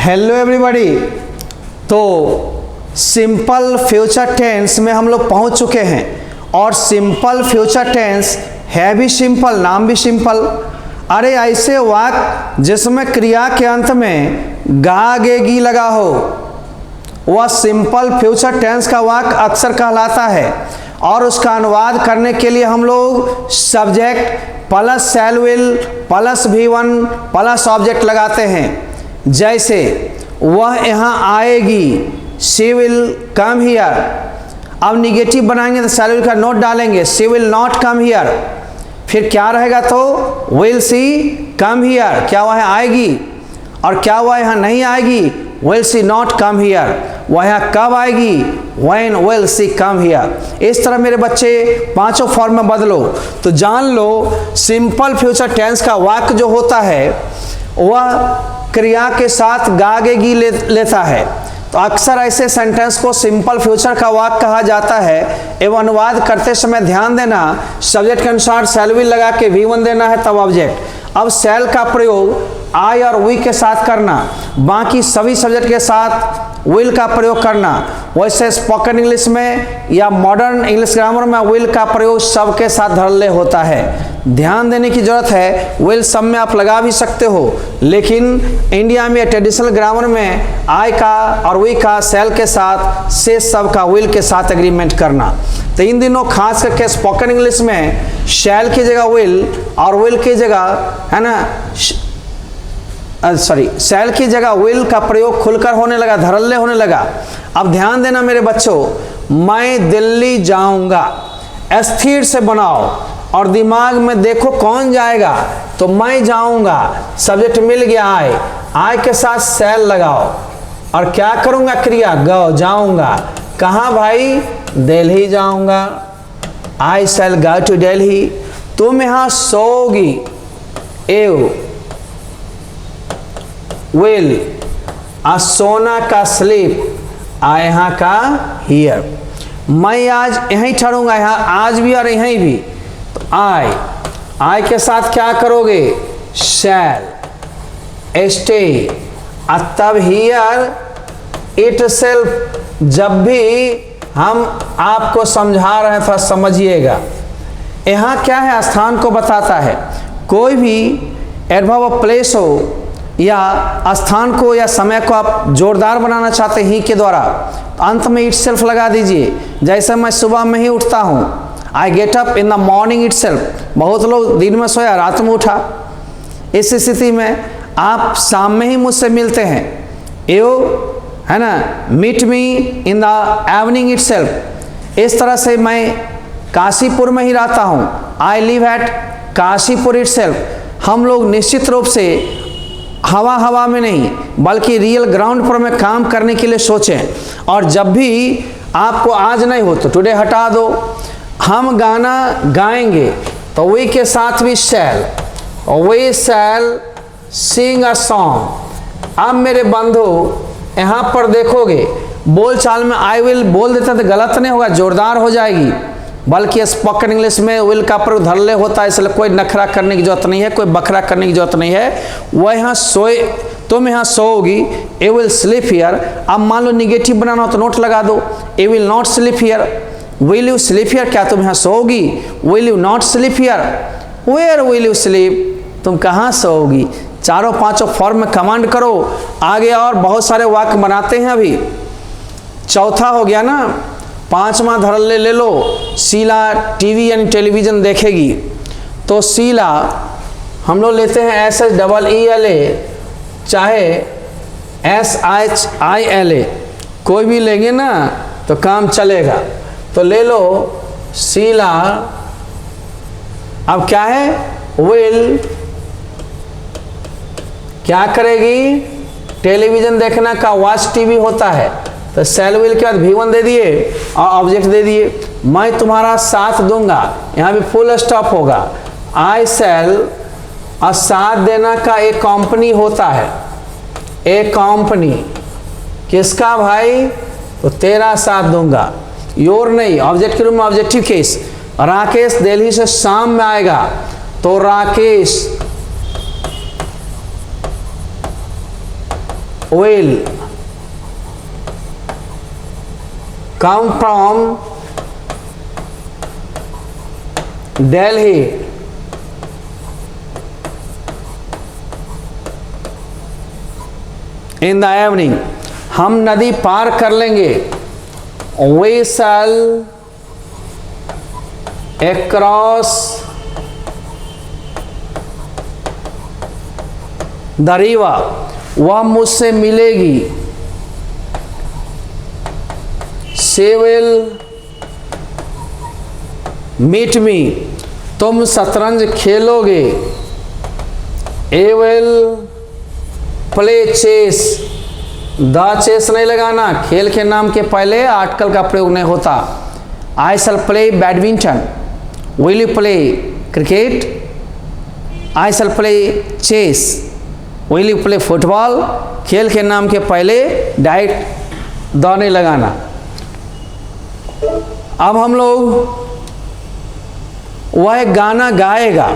Hello everybody. तो simple future tense में हम लोग पहुंच चुके हैं और सिंपल फ्यूचर टेंस है भी सिंपल, नाम भी सिंपल। अरे ऐसे वाक्य जिसमें क्रिया के अंत में गा गे गी लगा हो वह सिंपल फ्यूचर टेंस का वाक्य अक्सर कहलाता है। और उसका अनुवाद करने के लिए हम लोग subject plus shell will plus V1 plus object लगाते हैं। जैसे वह यहाँ आएगी, शी विल कम हियर। अब निगेटिव बनाएंगे तो शैल विल का नोट डालेंगे, she will not come here. फिर क्या रहेगा तो विल सी कम हियर, क्या वह आएगी। और क्या वह यहाँ नहीं आएगी, will see not come here. वह यहाँ कब आएगी, when will see come here. इस तरह मेरे बच्चे पांचों फॉर्म में बदलो तो जान लो सिंपल फ्यूचर टेंस का वाक्य जो होता है वह क्रिया के साथ गागेगी लेता है। तो अक्सर ऐसे सेंटेंस को सिंपल फ्यूचर का वाक्य कहा जाता है। एवं अनुवाद करते समय ध्यान देना सब्जेक्ट के अनुसार शैल विल लगा के V1 देना है तब ऑब्जेक्ट। अब शैल का प्रयोग आई और वी के साथ करना, बाकी सभी सब्जेक्ट के साथ विल का प्रयोग करना। वैसे स्पोकन इंग्लिश में या मॉडर्न इंग्लिश ग्रामर में विल का प्रयोग सबके साथ धड़ल्ले होता है। ध्यान देने की जरूरत है, विल सब में आप लगा भी सकते हो, लेकिन इंडिया में ट्रेडिशनल ग्रामर में आई का और वी का शैल के साथ से सब का विल के साथ एग्रीमेंट करना। तो इन दिनों खास करके स्पोकन इंग्लिश में शैल की जगह विल और विल की जगह है ना शैल की जगह विल का प्रयोग खुलकर होने लगा, धड़ल्ले होने लगा। अब ध्यान देना मेरे बच्चों, मैं दिल्ली जाऊंगा स्थिर से बनाओ और दिमाग में देखो कौन जाएगा। तो मैं जाऊंगा, सब्जेक्ट मिल गया आई के साथ शैल लगाओ और क्या करूंगा क्रिया गो, जाऊंगा। कहाँ भाई, दिल्ली जाऊंगा, आई शैल गो टू दिल्ली। तुम यहाँ सोओगी, एव विल, सोना का स्लीप, यहाँ का हियर। मैं आज यहीं ठहरूंगा, यहाँ आज भी और यहीं भी। तो आई के साथ क्या करोगे, शैल स्टे। तब हियर इट सेल्फ, जब भी हम आपको समझा रहे हैं थोड़ा समझिएगा। यहाँ क्या है, स्थान को बताता है। कोई भी एडवर्ब ऑफ प्लेस हो या स्थान को या समय को आप जोरदार बनाना चाहते हैं ही के द्वारा, अंत में इट सेल्फ लगा दीजिए। जैसे मैं सुबह में ही उठता हूँ, I get up in the morning it self. बहुत लोग दिन में सोया रात में उठा। इस स्थिति में आप शाम में ही मुझसे मिलते हैं, यू है ना, meet me in the evening itself. इस तरह से मैं काशीपुर में ही रहता हूँ, I live at Kashipur itself. हम लोग निश्चित रूप से हवा में नहीं बल्कि रियल ग्राउंड पर में काम करने के लिए सोचें। और जब भी आपको आज नहीं हो तो टुडे हटा दो। हम गाना गाएंगे तो वी के साथ भी शैल, we shall Singh a song. अब मेरे बंधु यहाँ पर देखोगे बोल चाल में आई विल बोल देते तो गलत नहीं होगा, जोरदार हो जाएगी। बल्कि स्पोकन इंग्लिश में विल का प्रयोग धड़ल्ले होता है, इसलिए कोई नखरा करने की जरूरत नहीं है, कोई बखरा करने की जरूरत नहीं है। वह यहाँ सोए, तुम यहाँ सोओगी, ए विल स्लीप हियर। अब मान लो निगेटिव बनाना हो तो नोट लगा दो, a will not sleep here. Will you sleep here, क्या तुम यहाँ सोओगी, will you not sleep here. Where will you sleep, तुम कहाँ सोओगी। चारों पांचों फॉर्म में कमांड करो। आगे और बहुत सारे वाक्य बनाते हैं। अभी चौथा हो गया ना, पांचवा धड़ल्ले ले लो, शीला टीवी यानी टेलीविजन देखेगी। तो शीला हम लोग लेते हैं SHEELA, चाहे SHILA, कोई भी लेंगे ना तो काम चलेगा। तो ले लो शीला। अब क्या है, विल क्या करेगी, टेलीविजन देखना का वॉच टीवी होता है। तो शैल विल के बाद V1 दे दिए और ऑब्जेक्ट दे दिए। मैं तुम्हारा साथ दूंगा, यहाँ भी फुल स्टॉप होगा। आई शैल, और साथ देना का एक कंपनी होता है, एक कंपनी किसका भाई, तो तेरा साथ दूंगा, योर नहीं। ऑब्जेक्ट के रूप में ऑब्जेक्टिव केस। राकेश दिल्ली से शाम में आएगा, तो Rakesh will come from Delhi in the evening. हम नदी पार कर लेंगे. We shall across the river. वह मुझसे मिलेगी. She will meet me. तुम शतरंज खेलोगे. I will play chess. The chess नहीं लगाना, खेल के नाम के पहले आर्टिकल का प्रयोग नहीं होता. I shall play badminton. Will you play cricket? I shall play chess. Will you play football? खेल के नाम के पहले डायरेक्ट द नहीं लगाना. अब हम लोग वह एक गाना गाएगा.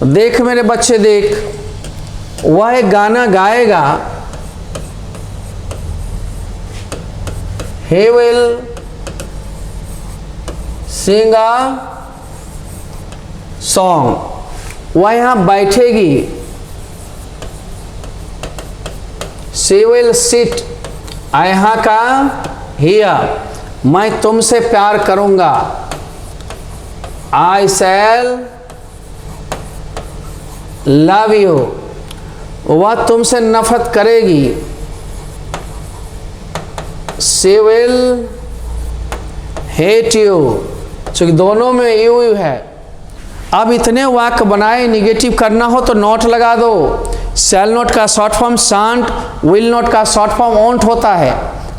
देख मेरे बच्चे देख, वह एक गाना गाएगा. He will sing a song. वह यहाँ बैठेगी. She will sit. यहाँ का here. मैं तुमसे प्यार करूँगा. I shall love you. वह तुमसे नफरत करेगी. She will hate you. चूँकि दोनों में यू है. अब इतने वाक्य बनाए, निगेटिव करना हो तो नॉट लगा दो. शैल नॉट का short form shan't, will not का शॉर्ट फॉर्म ओंट होता है.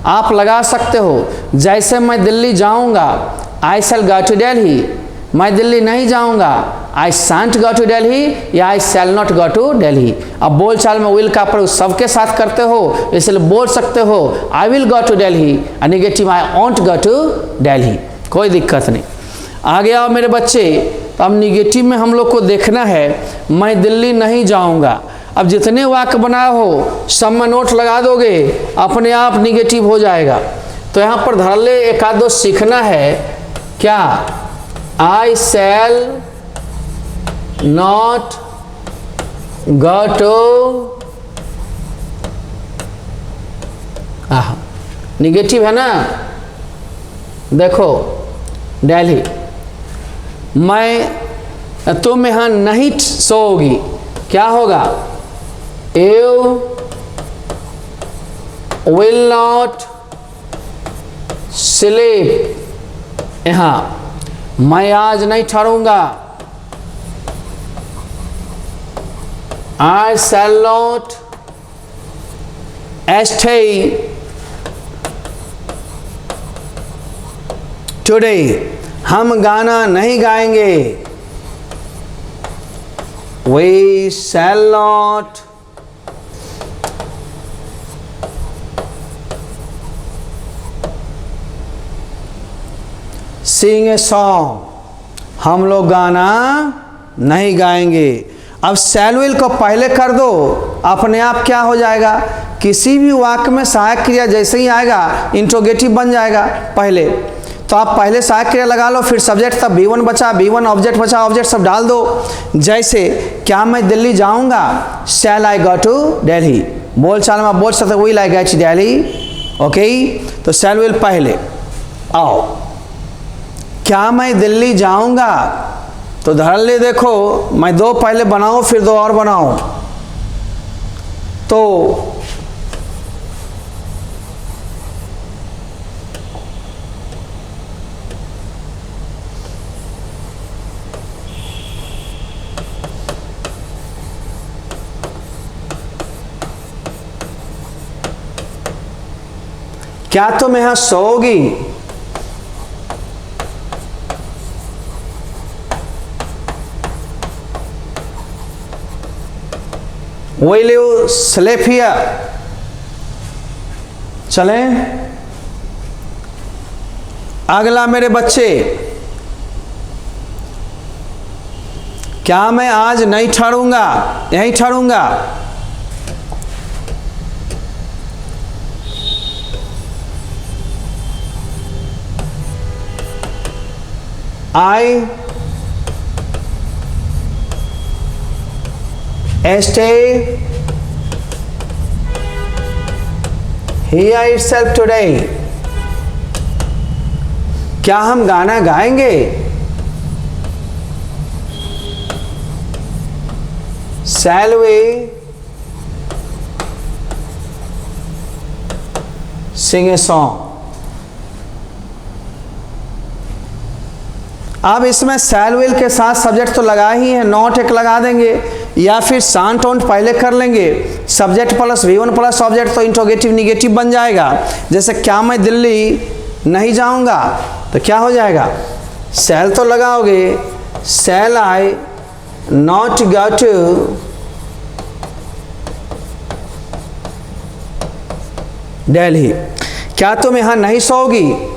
आप लगा सकते हो. जैसे मैं दिल्ली जाऊंगा, आई शैल गो टू दिल्ली. मैं दिल्ली नहीं जाऊंगा, I shan't go to Delhi या I shall not go to Delhi. अब बोल चाल में विल का प्रयोग सबके साथ करते हो, इसलिए बोल सकते हो I will go to Delhi. Negative I won't go to Delhi. कोई दिक्कत नहीं. आगे आओ मेरे बच्चे. तो अब निगेटिव में हम लोग को देखना है. मैं दिल्ली नहीं जाऊंगा. अब जितने वाक्य बनाए हो सब में नोट लगा दोगे, अपने आप निगेटिव हो जाएगा. तो यहाँ पर धर ले, एक आध दो सीखना है. क्या? I shall not go to negative है ना. देखो दिल्ली. तुम यहाँ नहीं सोओगी. क्या होगा? You will not sleep. यहाँ मैं आज नहीं ठहरूंगा. I shall not stay today. हम गाना नहीं गाएंगे. We shall not sing a song. हम लोग गाना नहीं गाएंगे. अब शैल विल को पहले कर दो, अपने आप क्या हो जाएगा? किसी भी वाक्य में सहायक क्रिया जैसे ही आएगा इंट्रोगेटिव बन जाएगा पहले. तो आप पहले सहायक क्रिया लगा लो, फिर सब्जेक्ट, तब B1 बचा, B1 ऑब्जेक्ट बचा, ऑब्जेक्ट सब डाल दो. जैसे क्या मैं दिल्ली जाऊंगा? Shall I go to Delhi. बोल चाल में बोल सकते will I go to Delhi. Okay. तो शैल विल पहले. आओ, क्या मैं दिल्ली जाऊंगा? तो धर ले. देखो मैं दो पहले बनाऊं, फिर दो और बनाऊं. तो क्या तुम यहां सोओगी? Will you sleep here? चलें अगला मेरे बच्चे. क्या मैं आज नहीं ठहरूंगा? यहीं ठहरूंगा. I stay here itself today. क्या हम गाना गाएंगे? Shall we sing a song? अब इसमें शैल विल के साथ सब्जेक्ट तो लगा ही है, नॉट एक लगा देंगे या फिर शांत टोन पहले कर लेंगे। Subject plus V1 plus object तो इंट्रोगेटिव निगेटिव बन जाएगा। जैसे क्या मैं दिल्ली नहीं जाऊंगा तो क्या हो जाएगा? शैल तो लगाओगे, शैल आई नॉट गो टू दिल्ली। क्या तुम यहां नहीं सोओगी?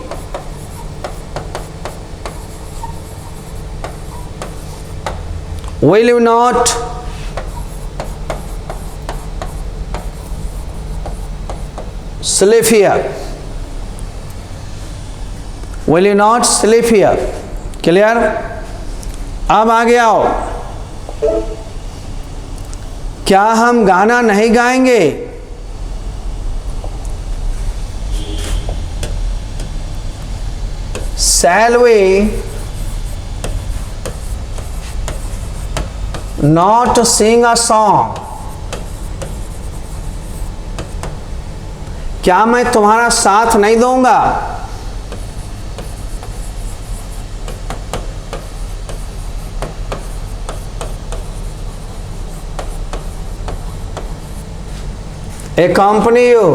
Will you not sleep here? Will you not sleep here? Clear? अब आगे आओ। क्या हम गाना नहीं गाएंगे? Shall we not sing a song? क्या मैं तुम्हारा साथ नहीं दूंगा? accompany you।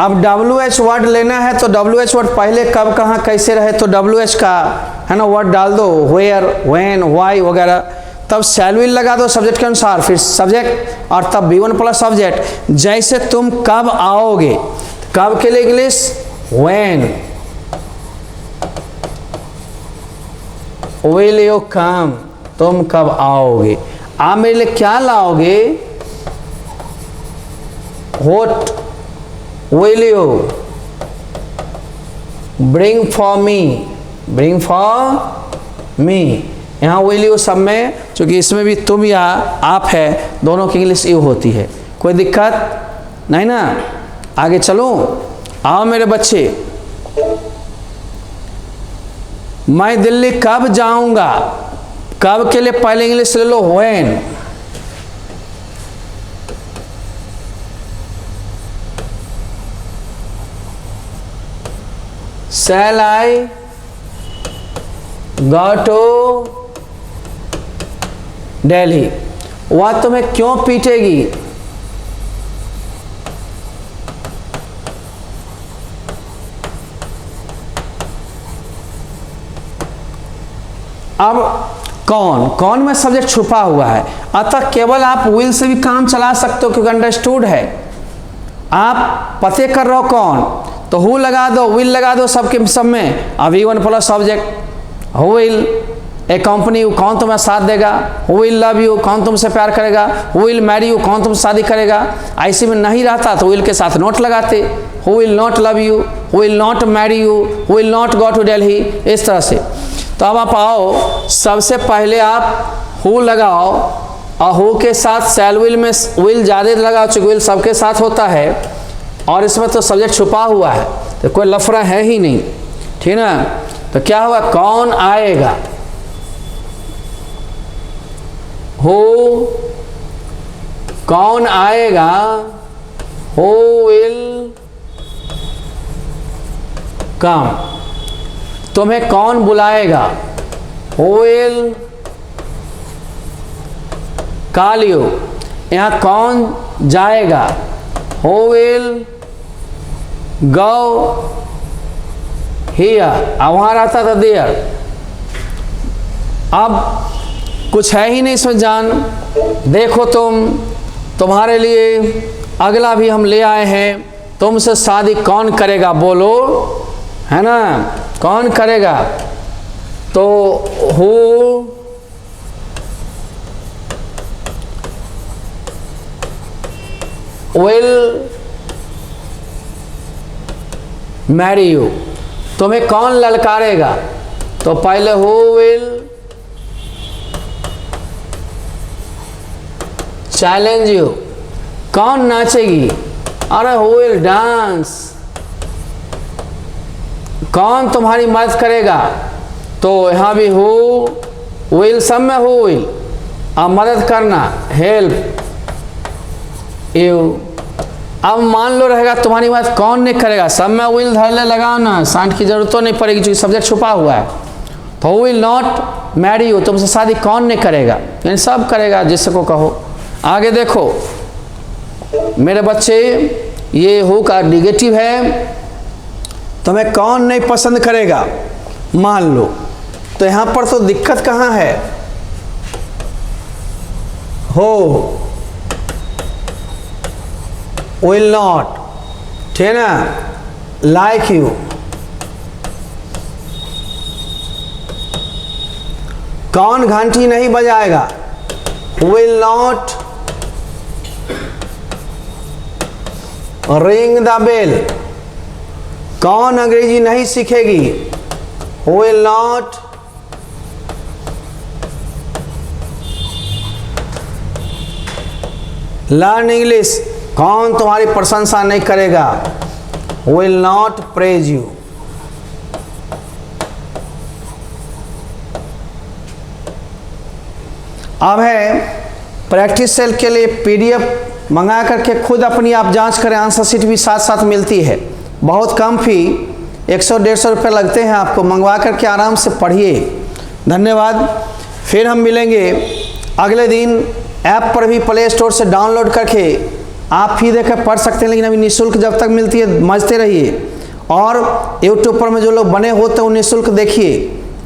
अब WH वर्ड लेना है तो WH वर्ड पहले कब कहाँ कैसे रहे तो WH का है ना वर्ड डाल दो, वेयर, व्हेन, व्हाई वगैरह। तब शैल विल लगा दो सब्जेक्ट के अनुसार, फिर सब्जेक्ट और तब V1 प्लस सब्जेक्ट। जैसे तुम कब आओगे, कब के लिए English when. Will you come, तुम कब आओगे। आप मेरे लिए क्या लाओगे? What will you bring for me? bring for me। यहाँ will you सब में, चूंकि इसमें भी तुम या आप है, दोनों की इंग्लिश यू होती है, कोई दिक्कत नहीं ना। आगे चलो, आओ मेरे बच्चे। मैं दिल्ली कब जाऊंगा, कब के लिए पहले इंग्लिश ले लो when। Shall I go to Delhi? वह तुम्हें क्यों पीटेगी? अब कौन में सब्जेक्ट छुपा हुआ है, अतः केवल आप विल से भी काम चला सकते हो क्योंकि अंडरस्टूड है। आप पते कर रहे हो कौन, तो हु लगा दो, विल लगा दो सबके सब में। अब V1 plus subject who will accompany you, कौन तुम्हें साथ देगा। हु विल लव यू, कौन तुमसे प्यार करेगा। हु विल मैरी यू, कौन तुमसे शादी करेगा। ऐसे में नहीं रहता तो विल के साथ नोट लगाते, who will not love you, who will not marry you, who will not go to Delhi, इस तरह से। तो अब आप आओ, सबसे पहले आप हु लगाओ और हु के साथ शैल विल में विल ज़्यादा लगाओ चूंकि विल सबके साथ होता है और इसमें तो सब्जेक्ट छुपा हुआ है तो कोई लफड़ा है ही नहीं, ठीक ना। तो क्या हुआ, कौन आएगा। हु, कौन आएगा। हु विल कम, तुम्हें कौन बुलाएगा। हु विल कॉल यू, यहाँ कौन जाएगा। हु विल गो हियर, अब वहाँ रहता था देयर। अब कुछ है ही नहीं इसमें जान। देखो तुम्हारे लिए अगला भी हम ले आए हैं, तुमसे शादी कौन करेगा बोलो, है ना, कौन करेगा। तो हु विल मैरी यू, तुम्हें कौन ललकारेगा? तो पहले हु विल चैलेंज यू, कौन नाचेगी? अरे हु विल डांस, कौन तुम्हारी मदद करेगा? तो यहाँ भी हु विल, सब में हु विल। अब मदद करना, हेल्प यू। अब मान लो रहेगा तुम्हारी मदद कौन नहीं करेगा, सब में विल धर ले, लगाओ ना, सांट की जरूरत तो नहीं पड़ेगी क्योंकि सब्जेक्ट छुपा हुआ है। तो विल नॉट मैरी यू, तुमसे शादी कौन नहीं करेगा, यानी सब करेगा जिसको कहो। आगे देखो मेरे बच्चे, ये हु का निगेटिव है, तुम्हें कौन नहीं पसंद करेगा मान लो। तो यहां पर तो दिक्कत कहां है? हो विल नॉट, ठीक ना, लाइक यू, कौन घंटी नहीं बजाएगा? Will not ring the bell, कौन अंग्रेजी नहीं सीखेगी? विल नॉट लर्न इंग्लिश, कौन तुम्हारी प्रशंसा नहीं करेगा? Will not praise you. अब है प्रैक्टिस सेल के लिए पीडीएफ मंगा करके खुद अपनी आप जांच करें, आंसर शीट भी साथ साथ मिलती है, बहुत कम फी, 100-150 रुपये लगते हैं आपको, मंगवा करके आराम से पढ़िए। धन्यवाद। फिर हम मिलेंगे अगले दिन। ऐप पर भी प्ले स्टोर से डाउनलोड करके आप फी देकर पढ़ सकते हैं, लेकिन अभी निःशुल्क जब तक मिलती है मजते रहिए। और यूट्यूब पर में जो लोग बने होते हैं वो निःशुल्क देखिए,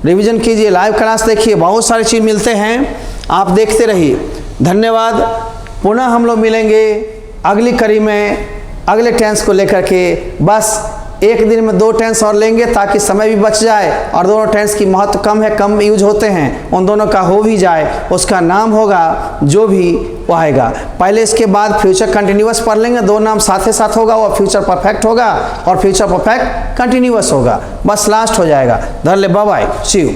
रिवीजन कीजिए, लाइव क्लास देखिए, बहुत सारी चीज़ मिलते हैं, आप देखते रहिए। धन्यवाद। पुनः हम लोग मिलेंगे अगली कड़ी में अगले टेंस को लेकर के। बस एक दिन में 2 टेंस और लेंगे ताकि समय भी बच जाए, और दोनों टेंस की महत्व कम है, कम यूज होते हैं, उन दोनों का हो भी जाए, उसका नाम होगा जो भी वो आएगा। पहले इसके बाद फ्यूचर कंटिन्यूअस पढ़ लेंगे, 2 नाम साथ ही साथ होगा, वो फ्यूचर परफेक्ट होगा और फ्यूचर परफेक्ट कंटिन्यूअस होगा, बस लास्ट हो जाएगा। धर ले, बाय बाय, सी यू।